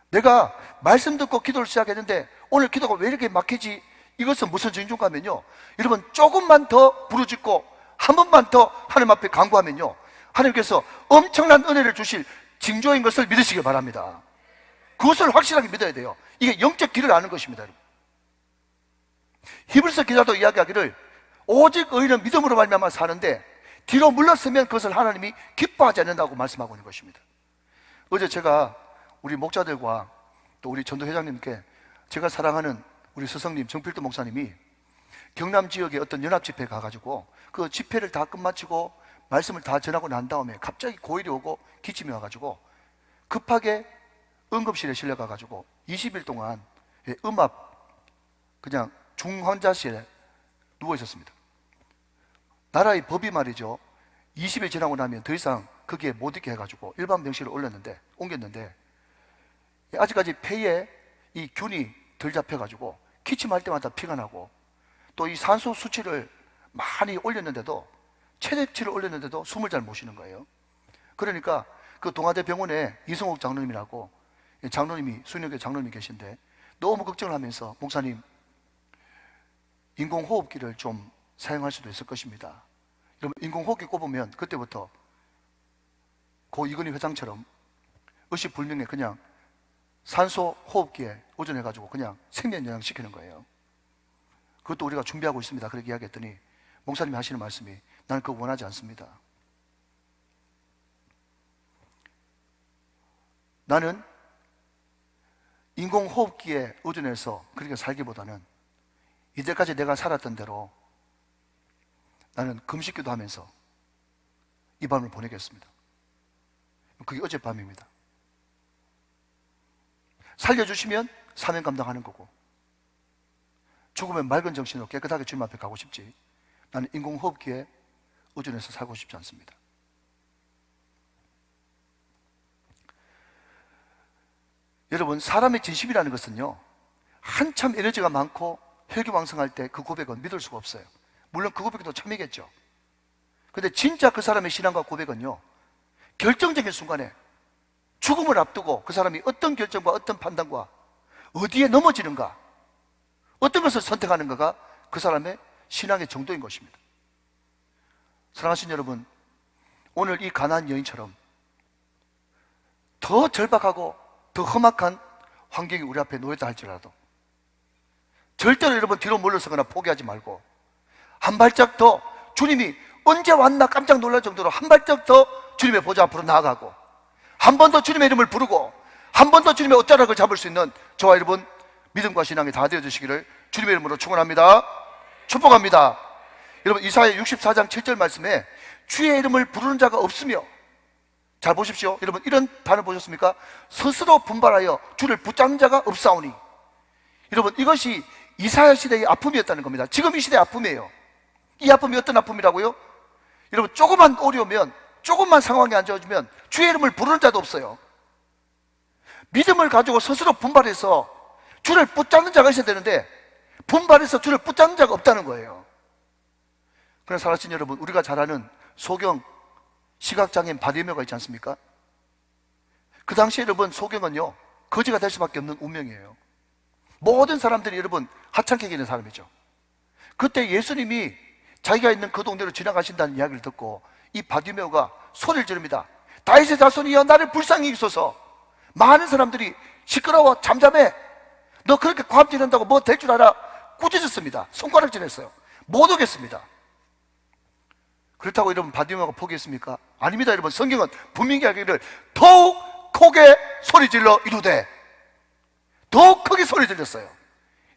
내가 말씀 듣고 기도를 시작했는데 오늘 기도가 왜 이렇게 막히지? 이것은 무슨 징조인가 하면요, 여러분 조금만 더 부르짖고 한 번만 더 하나님 앞에 간구하면요, 하나님께서 엄청난 은혜를 주실 징조인 것을 믿으시기 바랍니다. 그것을 확실하게 믿어야 돼요. 이게 영적 길을 아는 것입니다. 여러분, 히브리서 기자도 이야기하기를 오직 의인은 믿음으로 말미암아 사는데 뒤로 물러서면 그것을 하나님이 기뻐하지 않는다고 말씀하고 있는 것입니다. 어제 제가 우리 목자들과 또 우리 전도회장님께, 제가 사랑하는 우리 스승님 정필도 목사님이 경남 지역의 어떤 연합 집회에 가가지고 그 집회를 다 끝마치고 말씀을 다 전하고 난 다음에 갑자기 고일이 오고 기침이 와가지고 급하게 응급실에 실려가가지고 20일 동안 음압 그냥 중환자실에 누워 있었습니다. 나라의 법이 말이죠, 20일 지나고 나면 더 이상 거기에 못 있게 해가지고 일반 병실을 옮겼는데 아직까지 폐에 이 균이 덜 잡혀가지고 기침할 때마다 피가 나고, 또 이 산소 수치를 많이 올렸는데도, 체력치를 올렸는데도 숨을 잘 못 쉬는 거예요. 그러니까 그 동아대 병원에 이성옥 장로님이라고 장로님이, 수녀교 장로님이 계신데 너무 걱정을 하면서, 목사님 인공호흡기를 좀 사용할 수도 있을 것입니다. 여러분, 인공호흡기 꼽으면 그때부터 고 이건희 회장처럼 의식불명에 그냥 산소 호흡기에 오전해가지고 그냥 생명연장 시키는 거예요. 그것도 우리가 준비하고 있습니다. 그렇게 이야기했더니 목사님이 하시는 말씀이, 나는 그거 원하지 않습니다. 나는 인공호흡기에 의존해서 그렇게 살기보다는 이때까지 내가 살았던 대로 나는 금식기도 하면서 이 밤을 보내겠습니다. 그게 어젯밤입니다. 살려주시면 사명 감당하는 거고, 죽으면 맑은 정신으로 깨끗하게 주님 앞에 가고 싶지, 나는 인공호흡기에 의존해서 살고 싶지 않습니다. 여러분, 사람의 진심이라는 것은요, 한참 에너지가 많고 혈기왕성할 때 그 고백은 믿을 수가 없어요. 물론 그 고백도 참이겠죠. 근데 진짜 그 사람의 신앙과 고백은요, 결정적인 순간에 죽음을 앞두고 그 사람이 어떤 결정과 어떤 판단과 어디에 넘어지는가, 어떤 것을 선택하는가가 그 사람의 신앙의 정도인 것입니다. 사랑하신 여러분, 오늘 이 가나안 여인처럼 더 절박하고 더 험악한 환경이 우리 앞에 놓였다 할지라도 절대로 여러분 뒤로 물러서거나 포기하지 말고 한 발짝 더, 주님이 언제 왔나 깜짝 놀랄 정도로 한 발짝 더 주님의 보좌 앞으로 나아가고 한 번 더 주님의 이름을 부르고 한 번 더 주님의 옷자락을 잡을 수 있는 저와 여러분 믿음과 신앙이 다 되어 주시기를 주님의 이름으로 축원합니다. 축복합니다. 여러분 이사야 64장 7절 말씀에 주의 이름을 부르는 자가 없으며, 잘 보십시오. 여러분 이런 단어 보셨습니까? 스스로 분발하여 주를 붙잡는 자가 없사오니. 여러분 이것이 이사야 시대의 아픔이었다는 겁니다. 지금 이 시대의 아픔이에요. 이 아픔이 어떤 아픔이라고요? 여러분 조금만 어려우면, 조금만 상황이 안 좋아지면 주의 이름을 부르는 자도 없어요. 믿음을 가지고 스스로 분발해서 주를 붙잡는 자가 있어야 되는데 분발해서 주를 붙잡는 자가 없다는 거예요. 그러나 사랑하신 여러분, 우리가 잘 아는 소경 시각장애인 바디메오가 있지 않습니까? 그 당시에 여러분 소경은요 거지가 될 수밖에 없는 운명이에요. 모든 사람들이 여러분 하찮게 여기는 사람이죠. 그때 예수님이 자기가 있는 그 동네로 지나가신다는 이야기를 듣고 이 바디메오가 소리를 지릅니다. 다윗의 자손이여 나를 불쌍히 여기소서. 많은 사람들이 시끄러워 잠잠해, 너 그렇게 과업 지낸다고 뭐 될 줄 알아? 꾸짖었습니다. 손가락질했어요. 못 오겠습니다. 그렇다고 여러분 바디메오가 포기했습니까? 아닙니다. 여러분 성경은 분명히 이야기를 더욱 크게 소리질러 이루되, 더욱 크게 소리 질렀어요.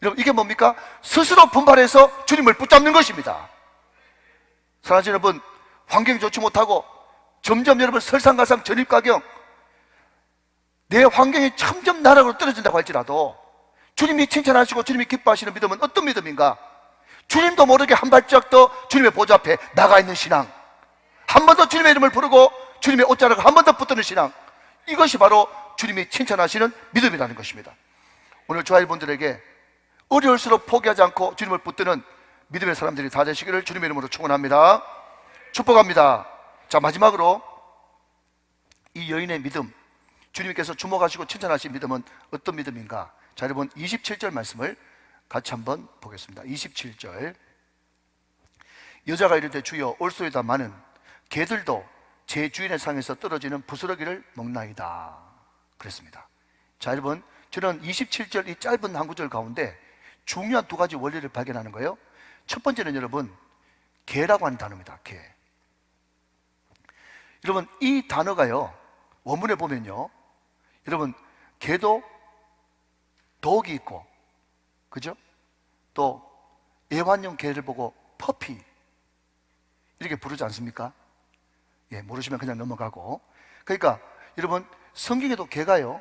여러분 이게 뭡니까? 스스로 분발해서 주님을 붙잡는 것입니다. 사랑하는 여러분, 환경이 좋지 못하고 점점 여러분 설상가상 전입가경, 내 환경이 점점 나락으로 떨어진다고 할지라도 주님이 칭찬하시고 주님이 기뻐하시는 믿음은 어떤 믿음인가? 주님도 모르게 한 발짝 더 주님의 보좌 앞에 나가 있는 신앙, 한 번 더 주님의 이름을 부르고 주님의 옷자락을 한 번 더 붙드는 신앙, 이것이 바로 주님이 칭찬하시는 믿음이라는 것입니다. 오늘 저와 여러분들에게 어려울수록 포기하지 않고 주님을 붙드는 믿음의 사람들이 다 되시기를 주님의 이름으로 축원합니다. 축복합니다. 자, 마지막으로 이 여인의 믿음, 주님께서 주목하시고 칭찬하신 믿음은 어떤 믿음인가? 자, 여러분 27절 말씀을 같이 한번 보겠습니다. 27절. 여자가 이르되 주여 올소이다 마는 개들도 제 주인의 상에서 떨어지는 부스러기를 먹나이다 그랬습니다. 자, 여러분 저는 27절 이 짧은 한 구절 가운데 중요한 두 가지 원리를 발견하는 거예요. 첫 번째는 여러분 개라고 하는 단어입니다. 개. 여러분 이 단어가요 원문에 보면요, 여러분 개도 독이 있고, 그죠? 또 애완용 개를 보고 퍼피 이렇게 부르지 않습니까? 예, 모르시면 그냥 넘어가고. 그러니까 여러분 성경에도 개가요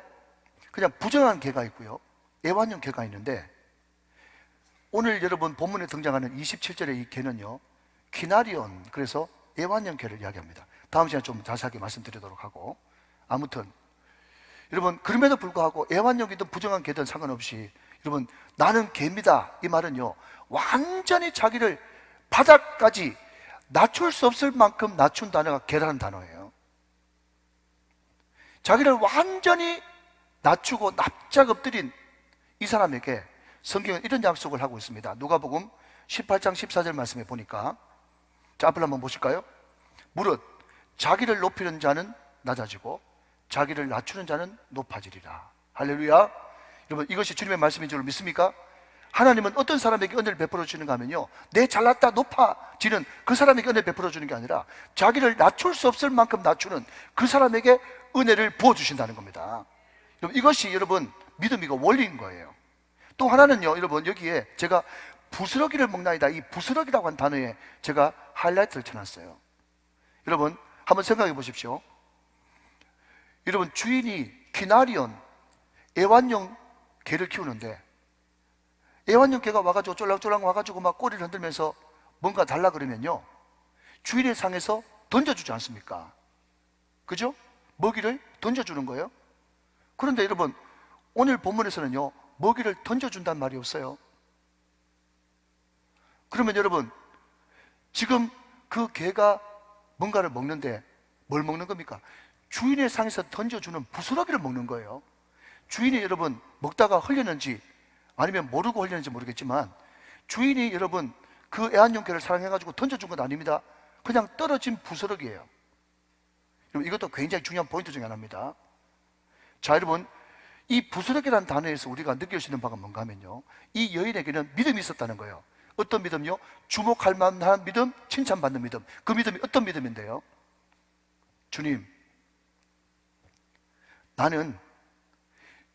그냥 부정한 개가 있고요 애완용 개가 있는데, 오늘 여러분 본문에 등장하는 27절의 이 개는요 키나리온, 그래서 애완용 개를 이야기합니다. 다음 시간에 좀 자세하게 말씀드리도록 하고, 아무튼 여러분 그럼에도 불구하고 애완용이든 부정한 개든 상관없이 여러분 나는 개입니다 이 말은요 완전히 자기를 바닥까지 낮출 수 없을 만큼 낮춘 단어가 개라는 단어예요. 자기를 완전히 낮추고 납작 엎드린 이 사람에게 성경은 이런 약속을 하고 있습니다. 누가복음 18장 14절 말씀에 보니까, 자 앞을 한번 보실까요? 무릇 자기를 높이는 자는 낮아지고 자기를 낮추는 자는 높아지리라. 할렐루야. 여러분 이것이 주님의 말씀인 줄 믿습니까? 하나님은 어떤 사람에게 은혜를 베풀어 주는가 하면요, 내 잘났다 높아지는 그 사람에게 은혜를 베풀어 주는 게 아니라 자기를 낮출 수 없을 만큼 낮추는 그 사람에게 은혜를 부어 주신다는 겁니다. 여러분 이것이 여러분 믿음이고 원리인 거예요. 또 하나는요 여러분, 여기에 제가 부스러기를 먹나이다, 이 부스러기라고 한 단어에 제가 하이라이트를 쳐놨어요. 여러분 한번 생각해 보십시오. 여러분 주인이 키나리온 애완용 개를 키우는데, 애완용 개가 와가지고 쫄랑쫄랑 와가지고 막 꼬리를 흔들면서 뭔가 달라 그러면요 주인의 상에서 던져주지 않습니까? 그죠? 먹이를 던져주는 거예요. 그런데 여러분 오늘 본문에서는요 먹이를 던져준다는 말이 없어요. 그러면 여러분 지금 그 개가 뭔가를 먹는데 뭘 먹는 겁니까? 주인의 상에서 던져주는 부스러기를 먹는 거예요. 주인이 여러분 먹다가 흘렸는지 아니면 모르고 흘렸는지 모르겠지만 주인이 여러분 그 애완용 개를 사랑해가지고 던져준 건 아닙니다. 그냥 떨어진 부스러기예요. 여러분 이것도 굉장히 중요한 포인트 중에 하나입니다. 자 여러분 이 부스러기라는 단어에서 우리가 느낄 수 있는 바가 뭔가 하면요, 이 여인에게는 믿음이 있었다는 거예요. 어떤 믿음요? 주목할 만한 믿음, 칭찬받는 믿음. 그 믿음이 어떤 믿음인데요? 주님, 나는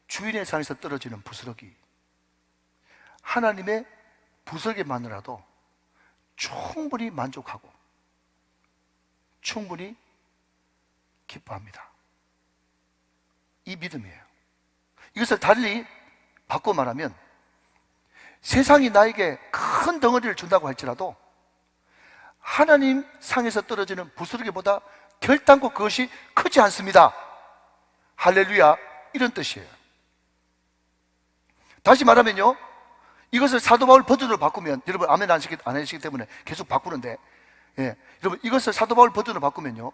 주인의 상에서 떨어지는 부스러기, 하나님의 부스러기만으로도 충분히 만족하고 충분히 기뻐합니다. 이 믿음이에요. 이것을 달리 바꿔 말하면, 세상이 나에게 큰 덩어리를 준다고 할지라도 하나님 상에서 떨어지는 부스러기보다 결단코 그것이 크지 않습니다. 할렐루야, 이런 뜻이에요. 다시 말하면요, 이것을 사도 바울 버전으로 바꾸면, 여러분 아멘 안 하시기 때문에 계속 바꾸는데, 여러분 이것을 사도 바울 버전으로 바꾸면요,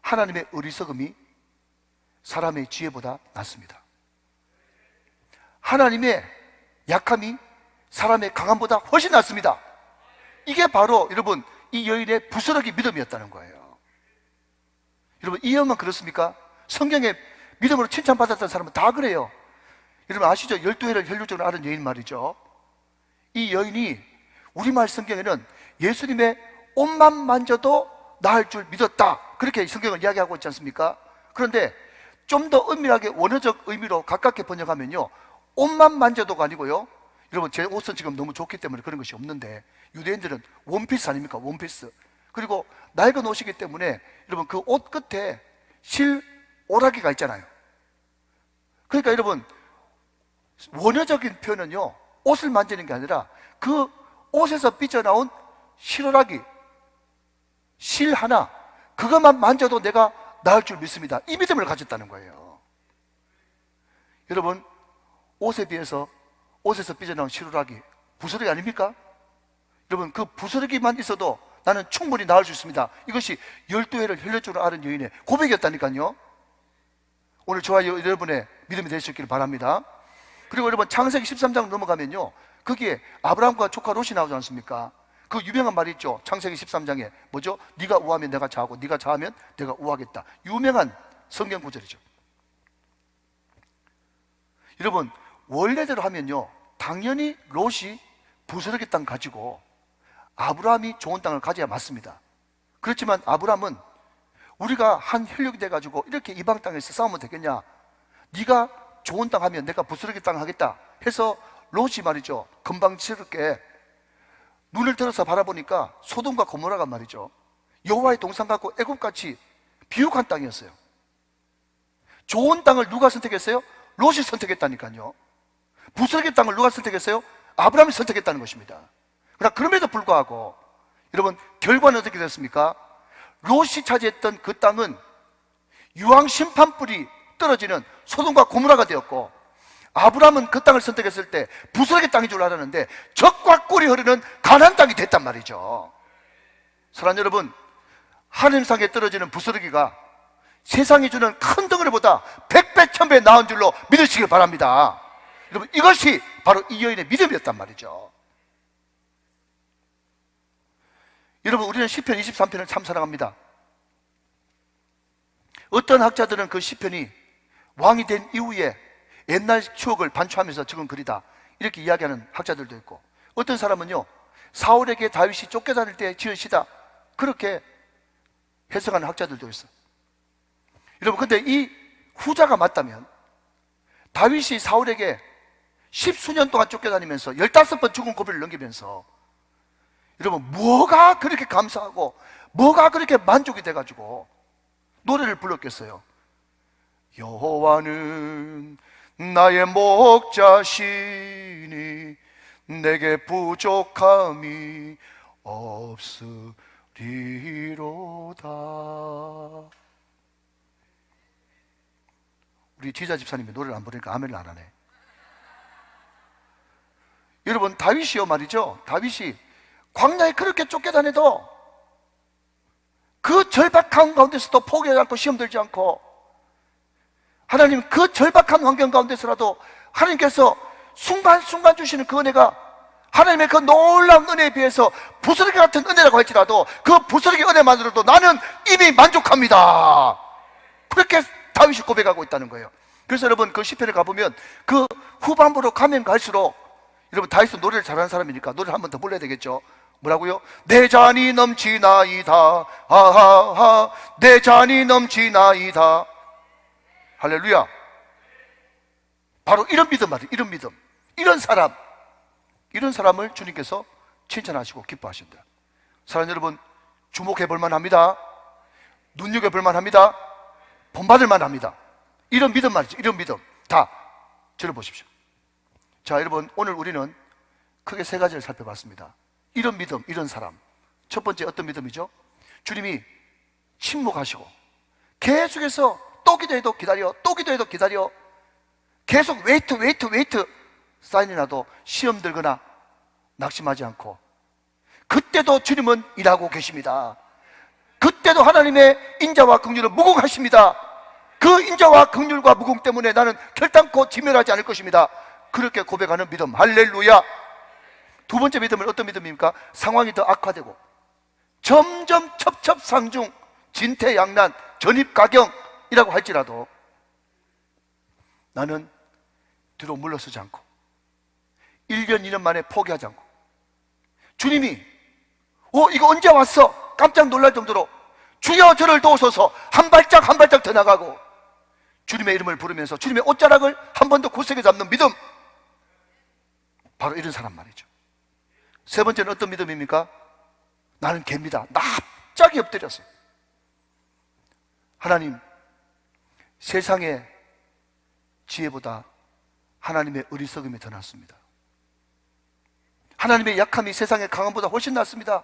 하나님의 어리석음이 사람의 지혜보다 낫습니다. 하나님의 약함이 사람의 강함보다 훨씬 낫습니다. 이게 바로 여러분 이 여인의 부스러기 믿음이었다는 거예요. 여러분 이 여인만 그렇습니까? 성경에 믿음으로 칭찬받았던 사람은 다 그래요. 여러분 아시죠? 12회를 혈육적으로 앓은 여인 말이죠. 이 여인이 우리말 성경에는 예수님의 옷만 만져도 나을 줄 믿었다, 그렇게 성경을 이야기하고 있지 않습니까? 그런데 좀 더 은밀하게 원어적 의미로 가깝게 번역하면요, 옷만 만져도가 아니고요, 여러분 제 옷은 지금 너무 좋기 때문에 그런 것이 없는데, 유대인들은 원피스 아닙니까? 원피스. 그리고 낡은 옷이기 때문에 여러분 그 옷 끝에 실 오라기가 있잖아요. 그러니까 여러분 원어적인 표현은요, 옷을 만지는 게 아니라 그 옷에서 삐져나온 실오라기, 실 하나, 그것만 만져도 내가 나을 줄 믿습니다. 이 믿음을 가졌다는 거예요. 여러분 옷에 비해서 옷에서 삐져나온 실오라기, 부스러기 아닙니까? 여러분 그 부스러기만 있어도 나는 충분히 나을 수 있습니다. 이것이 12회를 혈혈적으로 앓은 여인의 고백이었다니까요. 오늘 저와 여러분의 믿음이 될 수 있기를 바랍니다. 그리고 여러분 창세기 13장 넘어가면요, 거기에 아브라함과 조카 롯이 나오지 않습니까? 그 유명한 말이 있죠. 창세기 13장에 뭐죠? 네가 우하면 내가 자하고 네가 자하면 내가 우하겠다. 유명한 성경 구절이죠. 여러분 원래대로 하면요, 당연히 롯이 부스러기 땅 가지고 아브라함이 좋은 땅을 가져야 맞습니다. 그렇지만 아브라함은 우리가 한 혈육이 돼가지고 이렇게 이방 땅에서 싸우면 되겠냐, 네가 좋은 땅 하면 내가 부스러기 땅 하겠다 해서 롯이 말이죠, 금방스럽게 눈을 들어서 바라보니까 소돔과 고모라가 말이죠, 여호와의 동산 같고 애굽같이 비옥한 땅이었어요. 좋은 땅을 누가 선택했어요? 롯이 선택했다니까요. 부스러기 땅을 누가 선택했어요? 아브라함이 선택했다는 것입니다. 그러나 그럼에도 불구하고 여러분 결과는 어떻게 됐습니까? 롯이 차지했던 그 땅은 유황 심판불이 떨어지는 소돔과 고모라가 되었고, 아브라함은 그 땅을 선택했을 때 부스러기 땅인 줄 알았는데 젖과 꿀이 흐르는 가나안 땅이 됐단 말이죠. 사랑하는 여러분, 하늘상에 떨어지는 부스러기가 세상이 주는 큰 덩어리보다 100배 1000배 나은 줄로 믿으시길 바랍니다. 여러분 이것이 바로 이 여인의 믿음이었단 말이죠. 여러분 우리는 시편 23편을 참 사랑합니다. 어떤 학자들은 그 시편이 왕이 된 이후에 옛날 추억을 반추하면서 적은 글이다, 이렇게 이야기하는 학자들도 있고, 어떤 사람은요, 사울에게 다윗이 쫓겨다닐 때 지은 시다, 그렇게 해석하는 학자들도 있어. 여러분 근데 이 후자가 맞다면 다윗이 사울에게 10수년 동안 쫓겨다니면서 15번 죽은 고비를 넘기면서 여러분 뭐가 그렇게 감사하고 뭐가 그렇게 만족이 돼가지고 노래를 불렀겠어요? 여호와는 나의 목자시니 내게 부족함이 없으리로다. 우리 지자 집사님이 노래를 안 부르니까 아멘을 안 하네. 여러분 다윗이요 말이죠, 다윗이 광야에 그렇게 쫓겨다녀도 그 절박한 가운데서도 포기하지 않고 시험 들지 않고, 하나님 그 절박한 환경 가운데서라도 하나님께서 순간순간 주시는 그 은혜가 하나님의 그 놀라운 은혜에 비해서 부스러기 같은 은혜라고 할지라도 그 부스러기 은혜만으로도 나는 이미 만족합니다, 그렇게 다윗이 고백하고 있다는 거예요. 그래서 여러분 그 시편에 가보면 그 후반부로 가면 갈수록, 여러분 다윗은 노래를 잘하는 사람이니까 노래를 한 번 더 불러야 되겠죠. 뭐라고요? 내 잔이 넘치나이다, 아하하 내 잔이 넘치나이다. 할렐루야. 바로 이런 믿음 말이에요. 이런 믿음, 이런 사람을 주님께서 칭찬하시고 기뻐하신다. 사랑하는 여러분, 주목해 볼 만합니다. 눈여겨 볼 만합니다. 본받을 만합니다. 이런 믿음 말이죠. 이런 믿음 다 들어보십시오. 자, 여러분, 오늘 우리는 크게 세 가지를 살펴봤습니다. 이런 믿음, 이런 사람. 첫 번째 어떤 믿음이죠? 주님이 침묵하시고 계속해서 또 기도해도 기다려, 또 기도해도 기다려, 계속 웨이트 사인이 나도 시험 들거나 낙심하지 않고, 그때도 주님은 일하고 계십니다. 그때도 하나님의 인자와 긍휼을 무궁하십니다. 그 인자와 긍휼과 무궁 때문에 나는 결단코 지멸하지 않을 것입니다. 그렇게 고백하는 믿음. 할렐루야. 두 번째 믿음은 어떤 믿음입니까? 상황이 더 악화되고 점점 첩첩상중, 진퇴양난, 전입가경이라고 할지라도 나는 뒤로 물러서지 않고 1년 2년 만에 포기하지 않고, 주님이 이거 언제 왔어? 깜짝 놀랄 정도로 주여 저를 도우소서 한 발짝 한 발짝 더 나가고 주님의 이름을 부르면서 주님의 옷자락을 한 번 더 굳세게 잡는 믿음, 바로 이런 사람 말이죠. 세 번째는 어떤 믿음입니까? 나는 개입니다. 납작이 엎드렸어요. 하나님, 세상의 지혜보다 하나님의 어리석음이 더 낫습니다. 하나님의 약함이 세상의 강함보다 훨씬 낫습니다.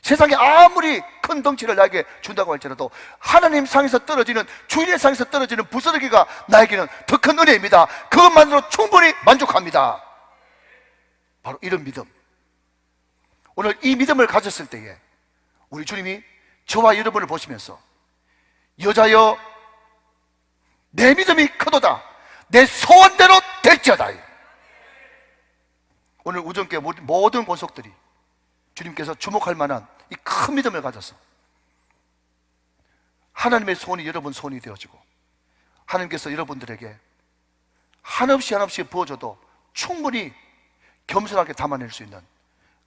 세상에 아무리 큰 덩치를 나에게 준다고 할지라도 하나님 상에서 떨어지는, 주인의 상에서 떨어지는 부스러기가 나에게는 더 큰 은혜입니다. 그것만으로 충분히 만족합니다. 바로 이런 믿음. 오늘 이 믿음을 가졌을 때에 우리 주님이 저와 여러분을 보시면서 여자여 내 믿음이 크도다, 내 소원대로 될지어다. 오늘 우정교회 모든 권속들이 주님께서 주목할 만한 이 큰 믿음을 가져서 하나님의 소원이 여러분 소원이 되어지고, 하나님께서 여러분들에게 한없이 부어줘도 충분히 겸손하게 담아낼 수 있는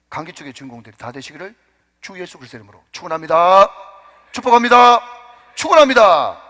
강기축의 주인공들이 다 되시기를 주 예수 그리스도의 이름으로 축원합니다. 축복합니다. 축원합니다.